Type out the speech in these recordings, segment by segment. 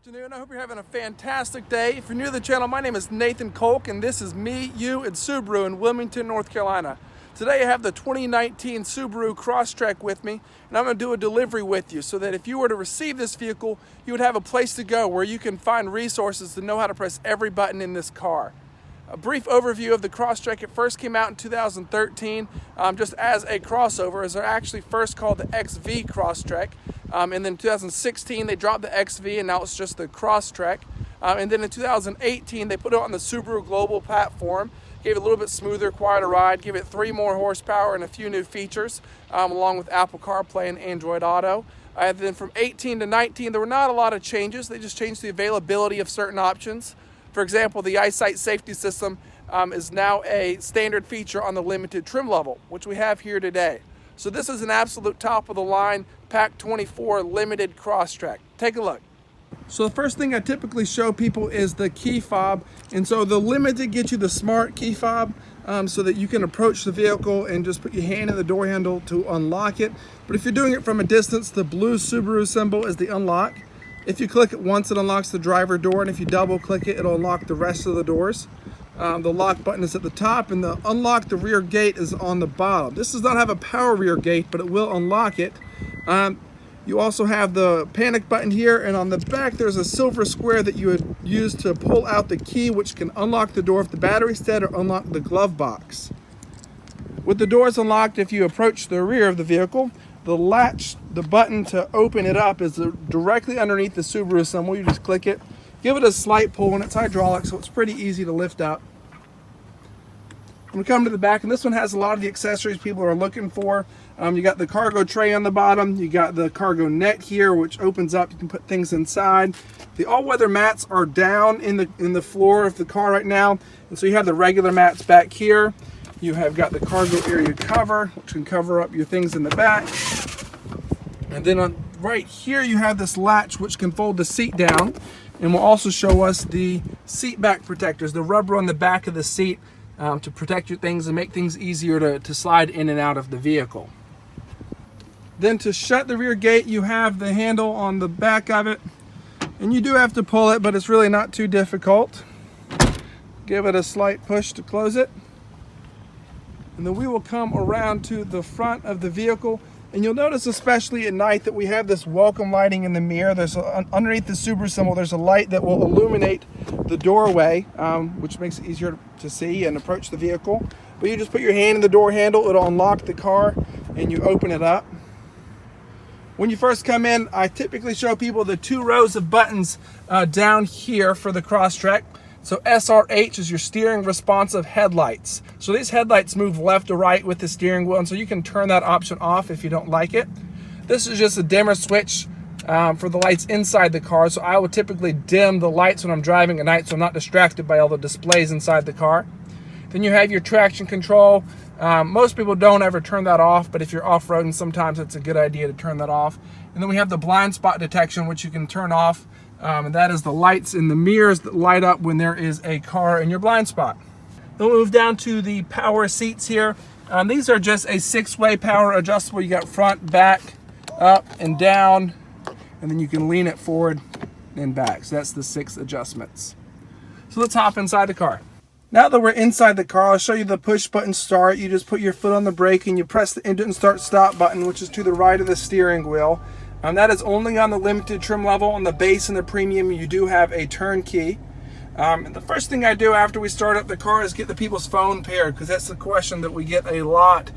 afternoon. I hope you're having a fantastic day. If you're new to the channel, my name is Nathan Kolk, and this is me, you, and Subaru in Wilmington, North Carolina. Today I have the 2019 Subaru Crosstrek with me, and I'm going to do a delivery with you so that if you were to receive this vehicle, you would have a place to go where you can find resources to know how to press every button in this car. A brief overview of the Crosstrek. It first came out in 2013 just as a crossover, as they're actually first called the XV Crosstrek. And then in 2016 they dropped the XV and now it's just the Crosstrek. And then in 2018 they put it on the Subaru Global platform, gave it a little bit smoother, quieter ride, gave it 3 more horsepower and a few new features, along with Apple CarPlay and Android Auto. And then from 18 to 19 there were not a lot of changes. They just changed the availability of certain options. For example, the EyeSight safety system is now a standard feature on the limited trim level, which we have here today. So this is an absolute top of the line Pack 24 limited Crosstrek. Take a look. So the first thing I typically show people is the key fob. And so the limited gets you the smart key fob so that you can approach the vehicle and just put your hand in the door handle to unlock it. But if you're doing it from a distance, the blue Subaru symbol is the unlock. If you click it once, it unlocks the driver door, and if you double click it, it'll unlock the rest of the doors. The lock button is at the top, and the unlock the rear gate is on the bottom. This does not have a power rear gate, but it will unlock it. You also have the panic button here, and on the back there's a silver square that you would use to pull out the key, which can unlock the door if the battery's dead or unlock the glove box. With the doors unlocked, if you approach the rear of the vehicle, the latch, the button to open it up is directly underneath the Subaru symbol. You just click it, give it a slight pull, and it's hydraulic, so it's pretty easy to lift up. When we come to the back, and this one has a lot of the accessories people are looking for. You got the cargo tray on the bottom, you got the cargo net here, which opens up, you can put things inside. The all-weather mats are down in the floor of the car right now, and so you have the regular mats back here. You have got the cargo area cover, which can cover up your things in the back. And then right here you have this latch which can fold the seat down, and will also show us the seat back protectors, the rubber on the back of the seat to protect your things and make things easier to slide in and out of the vehicle. Then to shut the rear gate, you have the handle on the back of it, and you do have to pull it, but it's really not too difficult. Give it a slight push to close it. And then we will come around to the front of the vehicle, and you'll notice especially at night that we have this welcome lighting in the mirror. There's underneath the Subaru symbol, there's a light that will illuminate the doorway, which makes it easier to see and approach the vehicle. But you just put your hand in the door handle, it'll unlock the car, and you open it up. When you first come in, I typically show people the 2 rows of buttons down here for the Crosstrek. So SRH is your steering responsive headlights. So these headlights move left to right with the steering wheel, and so you can turn that option off if you don't like it. This is just a dimmer switch for the lights inside the car. So I would typically dim the lights when I'm driving at night so I'm not distracted by all the displays inside the car. Then you have your traction control. Most people don't ever turn that off, but if you're off-roading, sometimes it's a good idea to turn that off. And then we have the blind spot detection, which you can turn off. And that is the lights in the mirrors that light up when there is a car in your blind spot. Then we'll move down to the power seats here. These are just a 6-way power adjustable. You got front, back, up, and down, and then you can lean it forward and back. So that's the 6 adjustments. So let's hop inside the car. Now that we're inside the car, I'll show you the push button start. You just put your foot on the brake and you press the engine start stop button, which is to the right of the steering wheel. That is only on the limited trim level. On the base and the premium, you do have a turn key. And the first thing I do after we start up the car is get the people's phone paired, because that's the question that we get a lot.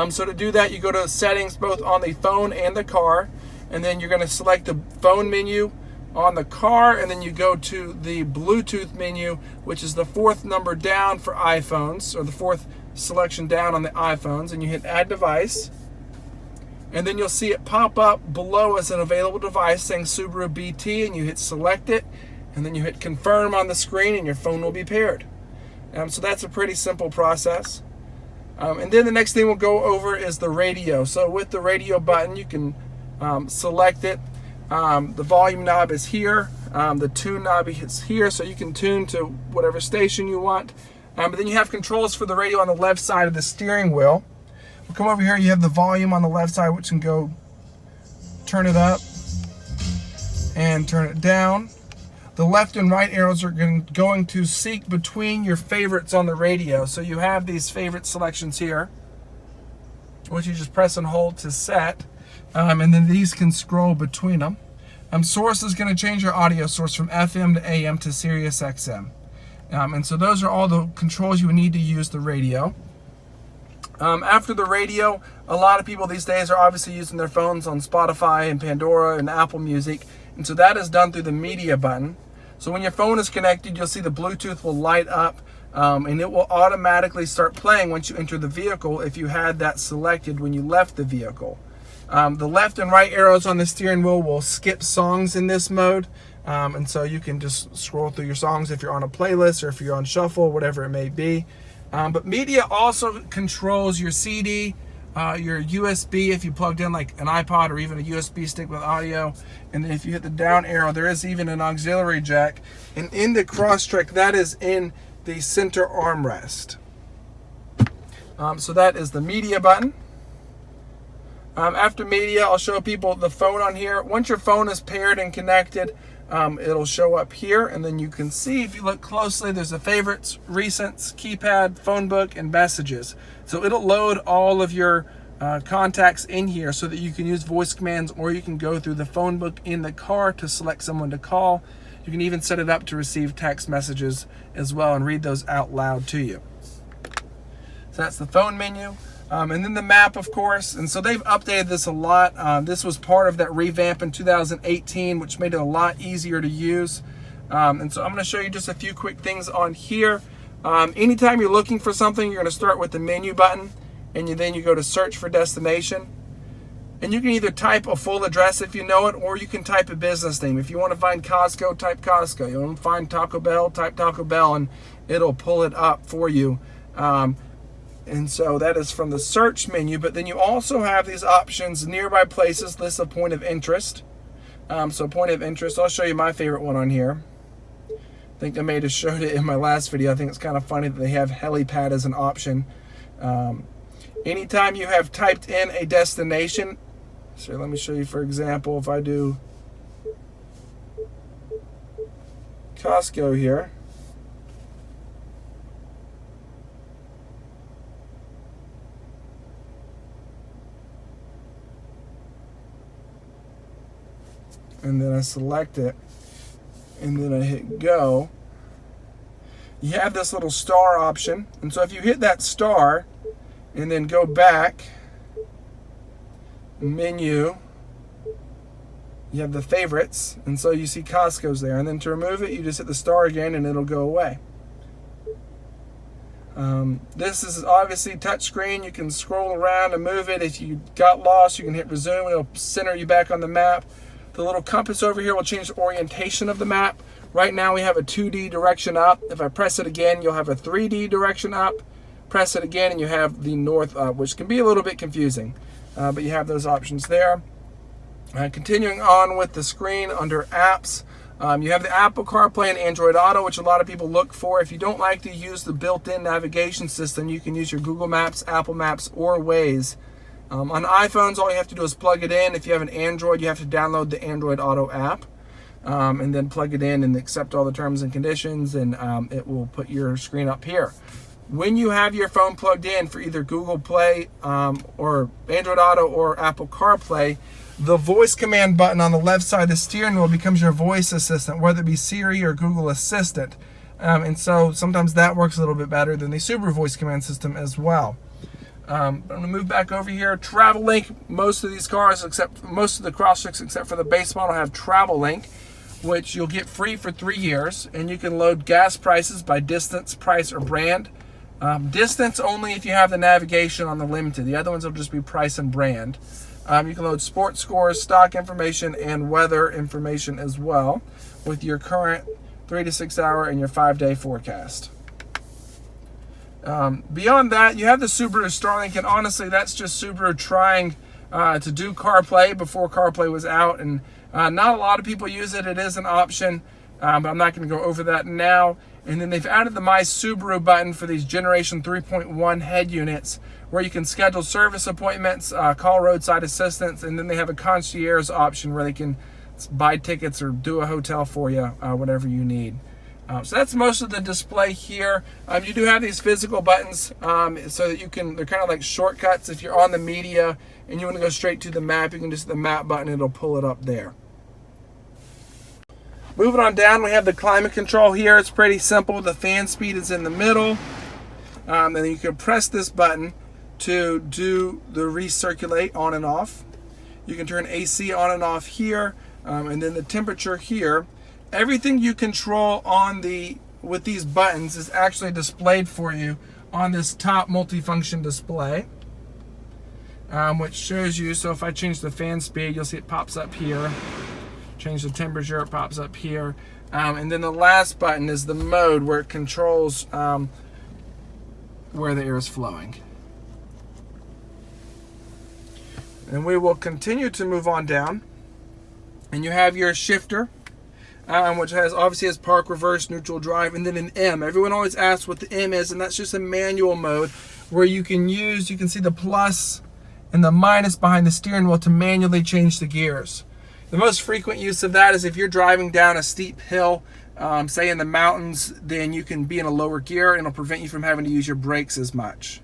So to do that, you go to settings both on the phone and the car, and then you're going to select the phone menu on the car, and then you go to the Bluetooth menu, which is the 4th number down for iPhones, or the 4th selection down on the iPhones, and you hit add device. And then you'll see it pop up below as an available device saying Subaru BT, and you hit select it, and then you hit confirm on the screen, and your phone will be paired. So that's a pretty simple process. And then the next thing we'll go over is the radio. So with the radio button, you can select it. The volume knob is here. The tune knob is here, so you can tune to whatever station you want. But then you have controls for the radio on the left side of the steering wheel. We'll come over here, you have the volume on the left side, which can go turn it up and turn it down. the left and right arrows are going to seek between your favorites on the radio. So you have these favorite selections here, which you just press and hold to set, and then these can scroll between them. Source is going to change your audio source from FM to AM to Sirius XM. And so those are all the controls you would need to use the radio. After the radio, a lot of people these days are obviously using their phones on Spotify and Pandora and Apple Music. And so that is done through the media button. So when your phone is connected, you'll see the Bluetooth will light up, and it will automatically start playing once you enter the vehicle if you had that selected when you left the vehicle. The left and right arrows on the steering wheel will skip songs in this mode. And so you can just scroll through your songs if you're on a playlist or if you're on shuffle, whatever it may be. But media also controls your CD, your USB if you plugged in like an iPod or even a USB stick with audio. And then if you hit the down arrow, there is even an auxiliary jack. And in the Crosstrek, that is in the center armrest. So that is the media button. After media, I'll show people the phone on here. Once your phone is paired and connected, it'll show up here, and then you can see, if you look closely, there's the favorites, recents, keypad, phone book, and messages. So it'll load all of your contacts in here so that you can use voice commands, or you can go through the phone book in the car to select someone to call. You can even set it up to receive text messages as well and read those out loud to you. So that's the phone menu. And then the map, of course, and so they've updated this a lot. This was part of that revamp in 2018, which made it a lot easier to use. And so I'm going to show you just a few quick things on here. Anytime you're looking for something, you're going to start with the menu button, and then you go to search for destination. And you can either type a full address if you know it, or you can type a business name. If you want to find Costco, type Costco. You want to find Taco Bell, type Taco Bell, and it'll pull it up for you. And so that is from the search menu, but then you also have these options: nearby places, list of point of interest. So point of interest, I'll show you my favorite one on here. I think I may have showed it in my last video. I think it's kind of funny that they have helipad as an option. Anytime you have typed in a destination, so let me show you, for example, if I do Costco here, and then I select it, and then I hit go, you have this little star option. And so if you hit that star and then go back, menu, you have the favorites, and so you see Costco's there. And then to remove it, you just hit the star again and it'll go away. This is obviously touchscreen. You can scroll around and move it. If you got lost, you can hit resume and it'll center you back on the map. The little compass over here will change the orientation of the map. Right now we have a 2D direction up. If I press it again, you'll have a 3D direction up. Press it again and you have the north up, which can be a little bit confusing. But you have those options there. Continuing on with the screen under apps, you have the Apple CarPlay and Android Auto, which a lot of people look for. If you don't like to use the built-in navigation system, you can use your Google Maps, Apple Maps, or Waze. On iPhones, all you have to do is plug it in. If you have an Android, you have to download the Android Auto app, and then plug it in and accept all the terms and conditions, and it will put your screen up here. When you have your phone plugged in for either Google Play or Android Auto or Apple CarPlay, the voice command button on the left side of the steering wheel becomes your voice assistant, whether it be Siri or Google Assistant. And so sometimes that works a little bit better than the Subaru voice command system as well. I'm going to move back over here. Travel Link. Most of these cars, most of the Crosstreks, except for the base model, have Travel Link, which you'll get free for 3 years. And you can load gas prices by distance, price, or brand. Distance only if you have the navigation on the limited. The other ones will just be price and brand. You can load sports scores, stock information, and weather information as well, with your current 3 to 6 hour and your 5-day forecast. Beyond that, you have the Subaru Starlink, and honestly, that's just Subaru trying to do CarPlay before CarPlay was out, and not a lot of people use it. It is an option, but I'm not going to go over that now. And then they've added the My Subaru button for these Generation 3.1 head units, where you can schedule service appointments, call roadside assistance, and then they have a concierge option where they can buy tickets or do a hotel for you, whatever you need. So that's most of the display here. You do have these physical buttons so that you can, they're kind of like shortcuts. If you're on the media and you want to go straight to the map, you can just hit the map button, it'll pull it up there. Moving on down, we have the climate control here. It's pretty simple. The fan speed is in the middle. And then you can press this button to do the recirculate on and off. You can turn AC on and off here, and then the temperature here. Everything you control with these buttons is actually displayed for you on this top multifunction display, which shows you. So if I change the fan speed, you'll see it pops up here. Change the temperature, it pops up here. And then the last button is the mode, where it controls where the air is flowing. And we will continue to move on down. And you have your shifter, which obviously has park, reverse, neutral, drive, and then an M. Everyone always asks what the M is, and that's just a manual mode where you can see the plus and the minus behind the steering wheel to manually change the gears. The most frequent use of that is if you're driving down a steep hill, say in the mountains, then you can be in a lower gear and it'll prevent you from having to use your brakes as much.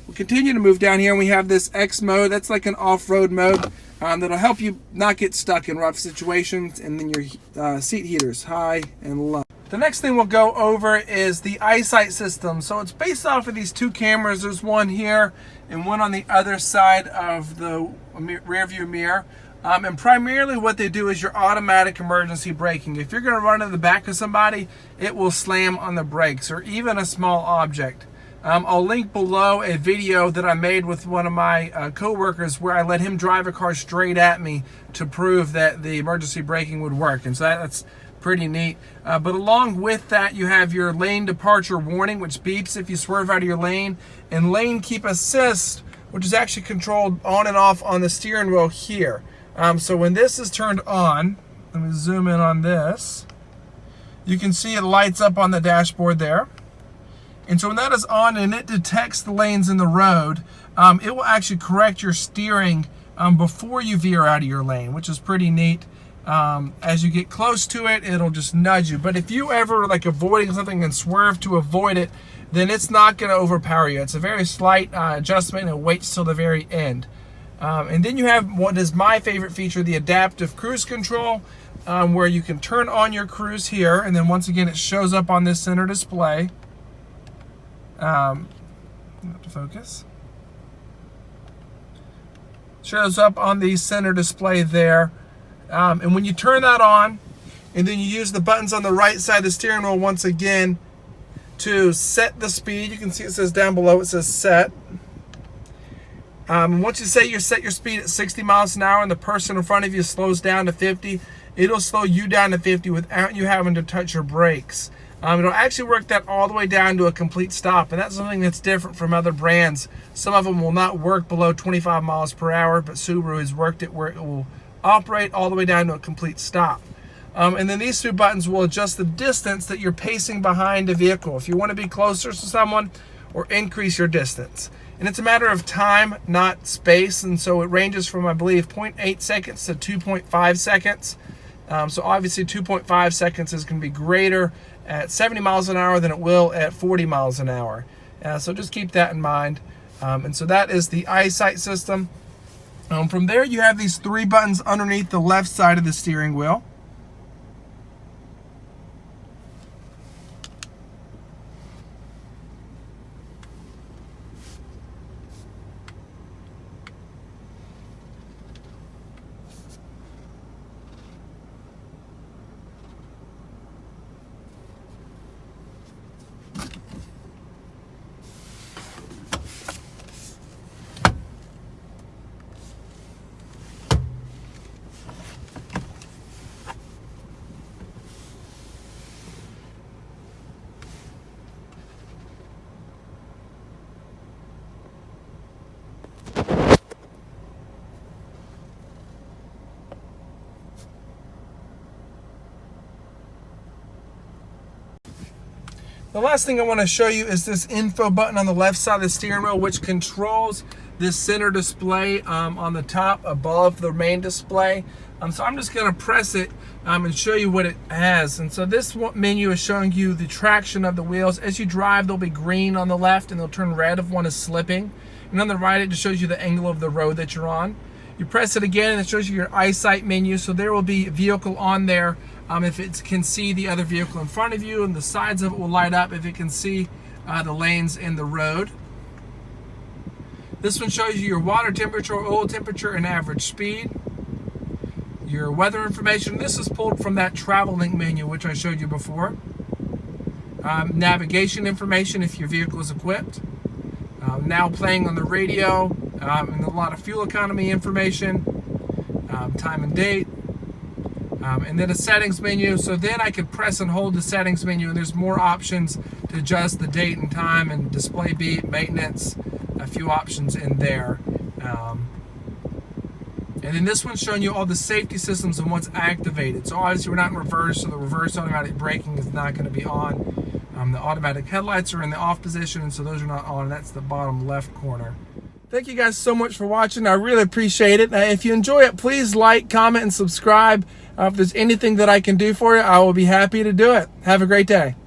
We'll continue to move down here, and we have this X mode. That's like an off-road mode that'll help you not get stuck in rough situations, and then your seat heaters, high and low. The next thing we'll go over is the EyeSight system. So it's based off of these two cameras. There's one here and one on the other side of the rear view mirror. And primarily what they do is your automatic emergency braking. If you're going to run into the back of somebody, it will slam on the brakes, or even a small object. I'll link below a video that I made with one of my co-workers where I let him drive a car straight at me to prove that the emergency braking would work. And so that's pretty neat. But along with that, you have your lane departure warning, which beeps if you swerve out of your lane, and lane keep assist, which is actually controlled on and off on the steering wheel here. So when this is turned on, let me zoom in on this, you can see it lights up on the dashboard there. And so when that is on and it detects the lanes in the road, it will actually correct your steering before you veer out of your lane, which is pretty neat. As you get close to it, it'll just nudge you. But if you ever like avoiding something and swerve to avoid it, then it's not going to overpower you. It's a very slight adjustment, and it waits till the very end. And then you have what is my favorite feature, the adaptive cruise control, where you can turn on your cruise here, and then once again it shows up on this center display. Have to focus. Shows up on the center display there. And when you turn that on, and then you use the buttons on the right side of the steering wheel once again to set the speed. You can see it says down below, it says set. Once you set your speed at 60 miles an hour and the person in front of you slows down to 50, it'll slow you down to 50 without you having to touch your brakes. It'll actually work that all the way down to a complete stop, and that's something that's different from other brands. Some of them will not work below 25 miles per hour, but Subaru has worked it where it will operate all the way down to a complete stop. And then these two buttons will adjust the distance that you're pacing behind a vehicle. If you want to be closer to someone, or increase your distance. And it's a matter of time, not space, and so it ranges from, I believe, 0.8 seconds to 2.5 seconds. So obviously 2.5 seconds is going to be greater at 70 miles an hour than it will at 40 miles an hour. So just keep that in mind. And so that is the EyeSight system. From there, you have these three buttons underneath the left side of the steering wheel. The last thing I want to show you is this info button on the left side of the steering wheel, which controls this center display on the top above the main display. So I'm just going to press it and show you what it has. And so this menu is showing you the traction of the wheels. As you drive, they'll be green on the left and they'll turn red if one is slipping. And on the right, it just shows you the angle of the road that you're on. You press it again and it shows you your EyeSight menu. So there will be a vehicle on there if it can see the other vehicle in front of you, and the sides of it will light up if it can see the lanes in the road. This one shows you your water temperature, oil temperature, and average speed. Your weather information. This is pulled from that travel link menu which I showed you before. Navigation information if your vehicle is equipped. Now playing on the radio, and a lot of fuel economy information, time and date, and then a settings menu. So then I can press and hold the settings menu, and there's more options to adjust the date and time and display beep, maintenance, a few options in there. And then this one's showing you all the safety systems and what's activated. So obviously we're not in reverse, so the reverse automatic braking is not going to be on. The automatic headlights are in the off position, and so those are not on. That's the bottom left corner. Thank you guys so much for watching. I really appreciate it. If you enjoy it, please like, comment, and subscribe. If there's anything that I can do for you, I will be happy to do it. Have a great day.